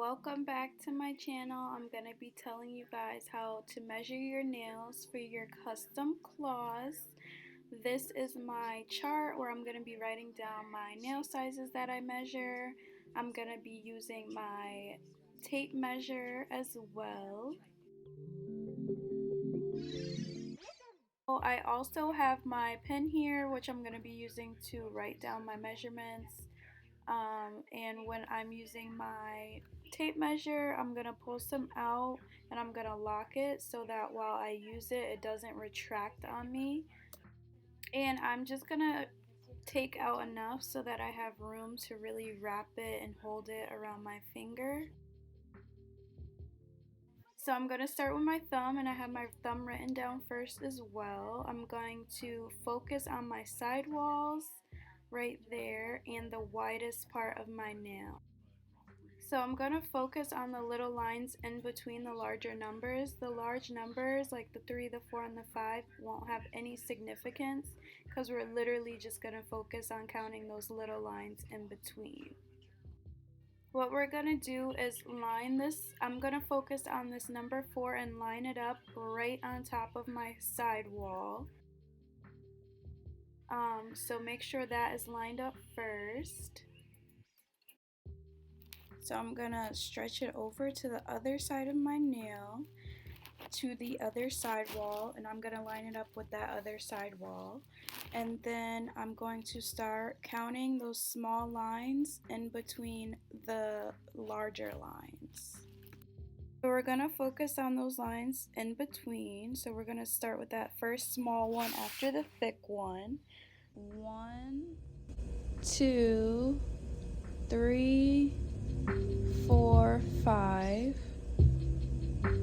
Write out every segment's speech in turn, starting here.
Welcome back to my channel. I'm going to be telling you guys how to measure your nails for your custom claws. This is my chart where I'm going to be writing down my nail sizes that I measure. I'm going to be using my tape measure as well. I also have my pen here, which I'm going to be using to write down my measurements. And when I'm using my tape measure, I'm going to pull some out and I'm going to lock it so that while I use it, it doesn't retract on me. And I'm just going to take out enough so that I have room to really wrap it and hold it around my finger. So I'm going to start with my thumb, and I have my thumb written down first as well. I'm going to focus on my sidewalls right there and the widest part of my nail. So I'm going to focus on the little lines in between the larger numbers. The large numbers like the 3, the 4, and the 5 won't have any significance because we're literally just going to focus on counting those little lines in between. What we're going to do is line this. I'm going to focus on this number 4 and line it up right on top of my sidewall. So make sure that is lined up first. So I'm gonna stretch it over to the other side of my nail, to the other side wall, and I'm gonna line it up with that other side wall. And then I'm going to start counting those small lines in between the larger lines. So we're gonna focus on those lines in between. So we're gonna start with that first small one after the thick one. 1, 2, 3, 4, 5,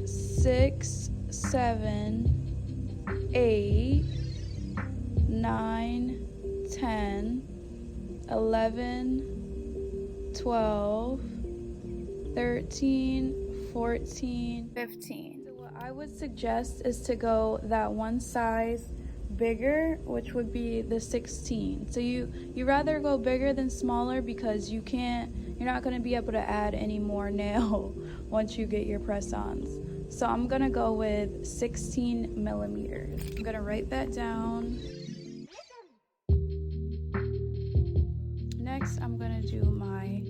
6, 7, 8, 9, 10, 11, 12, 13, 14, 15. So what I would suggest is to go that one size bigger, which would be the 16. So you rather go bigger than smaller because you're not going to be able to add any more nail once you get your press-ons. So I'm going to go with 16 millimeters. I'm going to write that down. Next, I'm going to do my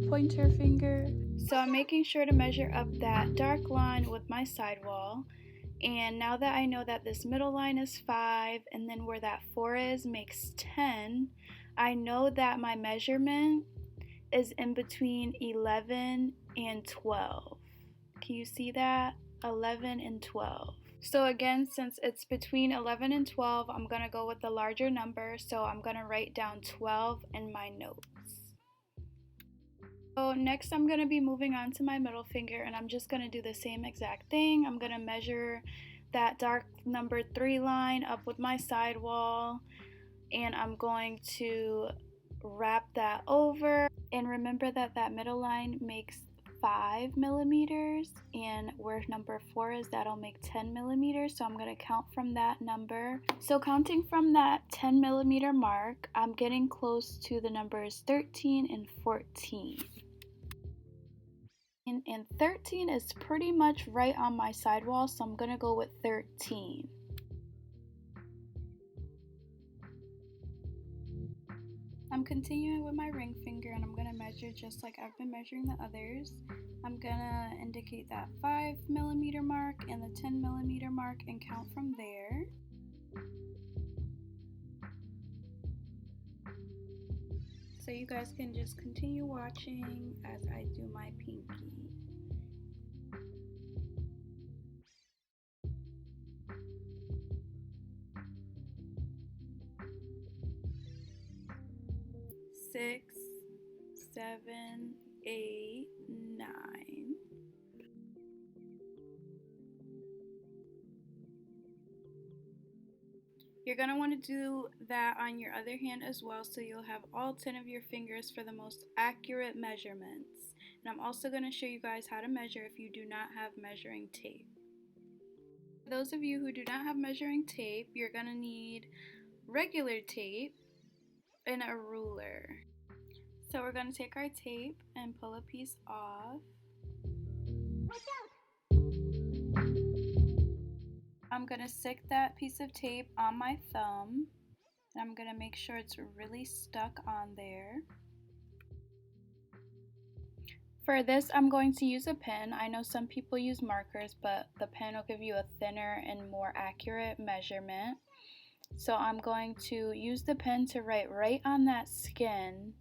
pointer finger. So I'm making sure to measure up that dark line with my sidewall. And now that I know that this middle line is 5 and then where that 4 is makes 10, I know that my measurement is in between 11 and 12. Can you see that? 11 and 12. So again, since it's between 11 and 12, I'm going to go with the larger number. So I'm going to write down 12 in my notes. So next I'm going to be moving on to my middle finger, and I'm just going to do the same exact thing. I'm going to measure that dark number 3 line up with my sidewall, and I'm going to wrap that over. And remember that that middle line makes 5 millimeters, and where number 4 is, that'll make 10 millimeters. So I'm going to count from that number. So counting from that 10 millimeter mark, I'm getting close to the numbers 13 and 14. And 13 is pretty much right on my sidewall, so I'm going to go with 13. I'm continuing with my ring finger, and I'm going to measure just like I've been measuring the others. I'm going to indicate that 5 millimeter mark and the 10 millimeter mark and count from there. So you guys can just continue watching as I do my pinky. Six, 7, 8, 9. You're going to want to do that on your other hand as well, so you'll have all 10 of your fingers for the most accurate measurements. And I'm also going to show you guys how to measure if you do not have measuring tape. For those of you who do not have measuring tape, you're going to need regular tape and a ruler. So we're going to take our tape and pull a piece off. I'm going to stick that piece of tape on my thumb, and I'm going to make sure it's really stuck on there. For this, I'm going to use a pen. I know some people use markers, but the pen will give you a thinner and more accurate measurement. So I'm going to use the pen to write right on that skin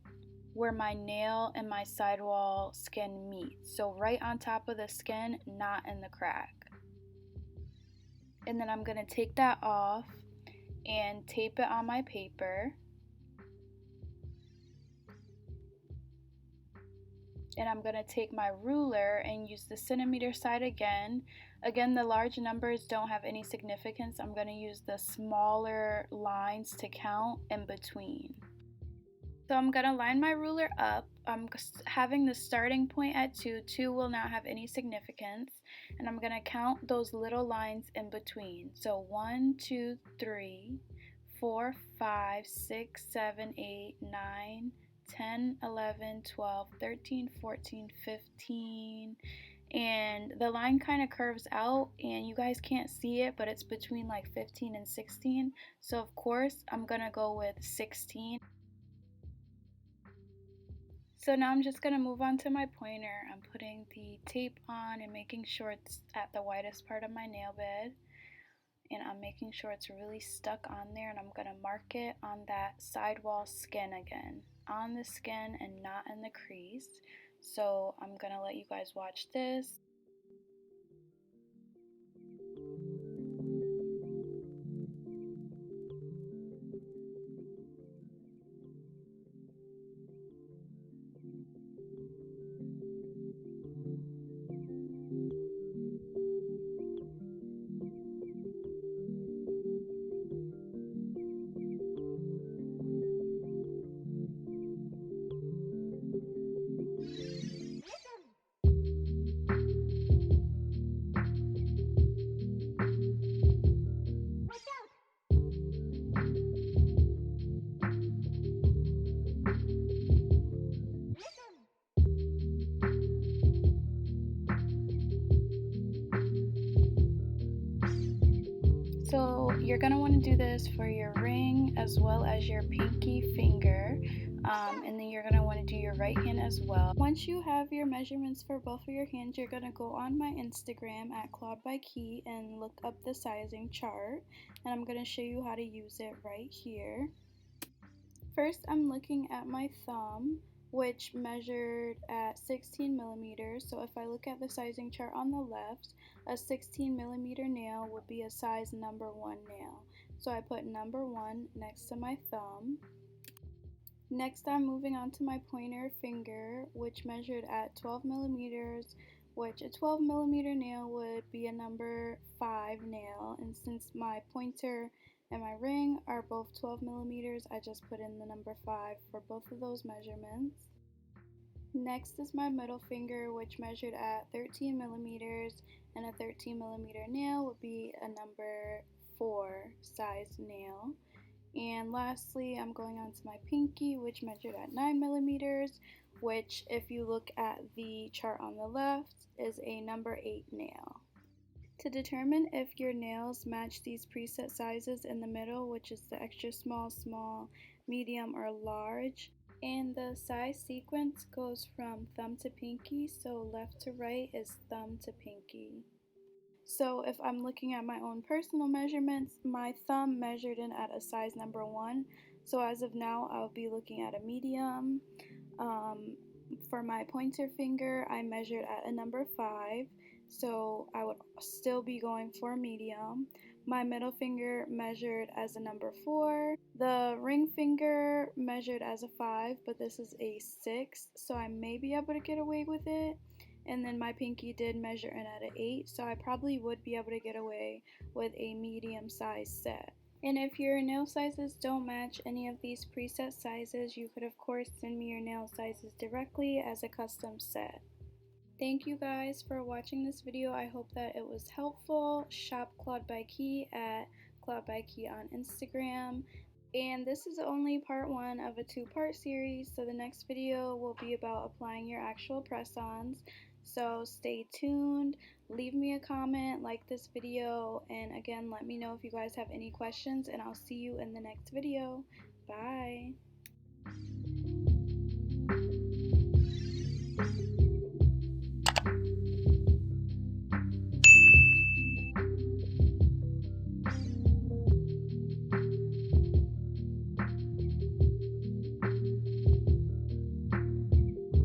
where my nail and my sidewall skin meet. So right on top of the skin, not in the crack. And then I'm going to take that off and tape it on my paper. And I'm going to take my ruler and use the centimeter side again. Again, the large numbers don't have any significance. I'm going to use the smaller lines to count in between. So I'm going to line my ruler up. I'm having the starting point at 2. 2 will not have any significance. And I'm going to count those little lines in between. So 1, 2, 3, 4, 5, 6, 7, 8, 9, 10, 11, 12, 13, 14, 15, and the line kind of curves out and you guys can't see it, but it's between like 15 and 16. So of course I'm gonna go with 16. So now I'm just gonna move on to my pointer. I'm putting the tape on and making sure it's at the widest part of my nail bed. And I'm making sure it's really stuck on there, and I'm going to mark it on that sidewall skin again, on the skin and not in the crease. So I'm going to let you guys watch this. So you're going to want to do this for your ring as well as your pinky finger, and then you're going to want to do your right hand as well. Once you have your measurements for both of your hands, you're going to go on my Instagram at klawedbyke and look up the sizing chart, and I'm going to show you how to use it right here. First, I'm looking at my thumb, which measured at 16 millimeters. So if I look at the sizing chart on the left, a 16 millimeter nail would be a size number 1 nail. So I put number 1 next to my thumb. Next, I'm moving on to my pointer finger, which measured at 12 millimeters, which a 12 millimeter nail would be a number 5 nail. And since my pointer and my ring are both 12 millimeters, I just put in the number 5 for both of those measurements. Next is my middle finger, which measured at 13 millimeters, and a 13 millimeter nail would be a number 4 size nail. And lastly, I'm going on to my pinky, which measured at 9 millimeters, which, if you look at the chart on the left, is a number 8 nail. To determine if your nails match these preset sizes in the middle, which is the extra small, small, medium, or large, and the size sequence goes from thumb to pinky, so left to right is thumb to pinky. So if I'm looking at my own personal measurements, my thumb measured in at a size number 1. So as of now, I'll be looking at a medium. For my pointer finger, I measured at a number 5. So I would still be going for a medium. My middle finger measured as a number 4. The ring finger measured as a 5, but this is a 6. So I may be able to get away with it. And then my pinky did measure in at an 8, so I probably would be able to get away with a medium size set. And if your nail sizes don't match any of these preset sizes, you could of course send me your nail sizes directly as a custom set. Thank you guys for watching this video. I hope that it was helpful. Shop klawedbyke at klawedbyke on Instagram. And this is only part 1 of a 2-part series, so the next video will be about applying your actual press-ons. So stay tuned, leave me a comment, like this video, and again, let me know if you guys have any questions, and I'll see you in the next video. Bye.